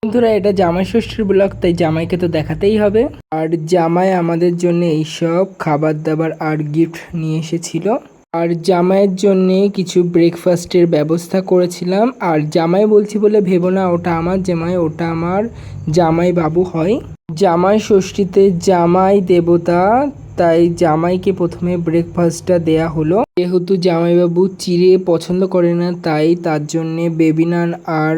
বন্ধুরা, এটা জামাই ষষ্ঠীর ব্লগ, তাই জামাইকে তো দেখাতেই হবে। আর জামাই আমাদের জন্য এইসব খাবার দাবার আর গিফট নিয়ে এসেছিল। আর জামাইয়ের জন্য কিছু ব্রেকফাস্টের ব্যবস্থা করেছিলাম। আর জামাই বলছি বলে ভেবো না ওটা আমার জামাই, ওটা আমার জামাই বাবু হয়। জামাই ষষ্ঠীতে জামাই দেবতা, তাই জামাইকে প্রথমে ব্রেকফাস্টটা দেয়া হলো। যেহেতু জামাইবাবু চিড়ে পছন্দ করে না, তাই তার জন্যে বেবি নান আর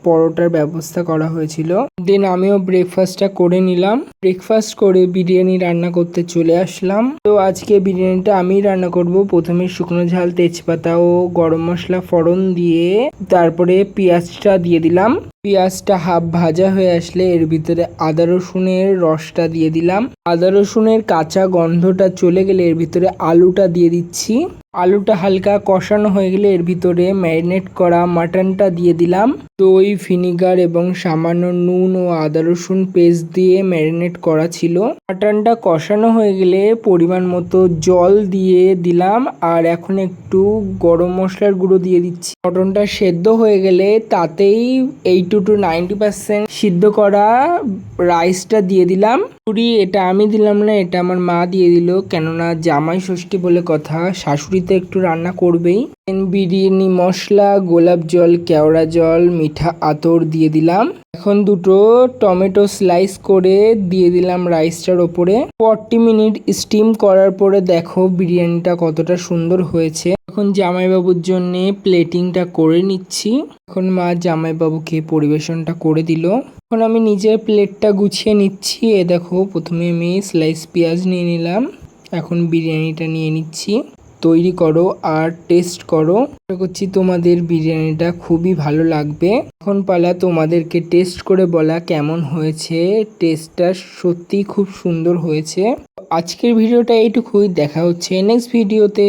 পরোটার ব্যবস্থা করা হয়েছিল। দেন আমিও ব্রেকফাস্টটা করে নিলাম। ব্রেকফাস্ট করে বিরিয়ানি রান্না করতে চলে আসলাম। তো আজকে বিরিয়ানিটা আমি রান্না করব। প্রথমে শুকনো ঝাল, তেজপাতা ও গরম মশলা ফোড়ন দিয়ে তারপরে পেঁয়াজটা দিয়ে দিলাম। পেঁয়াজটা হাফ ভাজা হয়ে আসলে এর ভিতরে আদা রসুনের রসটা দিয়ে দিলাম। আদা রসুনের কাঁচা গন্ধটা চলে গেলে এর ভিতরে আলুটা দিয়ে দিচ্ছি। আলুটা হালকা কষানো হয়ে গেলে এর ভিতরে ম্যারিনেট করা মাটনটা দিয়ে দিলাম। দই, ভিনিগার এবং সামান্য নুন ও আদা রসুন পেস্ট দিয়ে ম্যারিনেট করা ছিল। মাটনটা কষানো হয়ে গেলে পরিমাণ মতো জল দিয়ে দিলাম। আর এখন একটু গরম মশলার গুঁড়ো দিয়ে দিচ্ছি। মটনটা সেদ্ধ হয়ে গেলে তাতেই 80 to 90% সিদ্ধ করা রাইসটা দিয়ে দিলাম। পুরি এটা আমি দিলাম না, এটা আমার মা দিয়ে দিল, কেননা জামাই ষষ্ঠী বলে কথা, শাশুড়ি তো একটু রান্না করবেই। বিরিয়ানি মশলা, গোলাপ জল, কেওড়া জল, মিঠা আতর দিয়ে দিলাম। এখন দুটো টমেটো স্লাইস করে দিয়ে দিলাম রাইসটার ওপরে। 40 মিনিট স্টিম করার পরে দেখো বিরিয়ানিটা কতটা সুন্দর হয়েছে। এখন জামাইবাবুর জন্য প্লেটিংটা করে নিচ্ছি। এখন মা জামাইবাবুকে পরিবেশনটা করে দিল। এখন আমি নিজের প্লেটটা গুছিয়ে নিচ্ছি। এ দেখো, প্রথমে আমি স্লাইস পেঁয়াজ নিয়ে নিলাম। এখন বিরিয়ানিটা নিয়ে নিচ্ছি। তৈরি করো আর টেস্ট করো। আশা করছি তোমাদের বিরিয়ানিটা খুবই ভালো লাগবে। এখন পালা তোমাদেরকে টেস্ট করে বলা কেমন হয়েছে। টেস্টটা সত্যি খুব সুন্দর হয়েছে। আজকের ভিডিওটা এইটুকুই, দেখা হচ্ছে নেক্সট ভিডিওতে।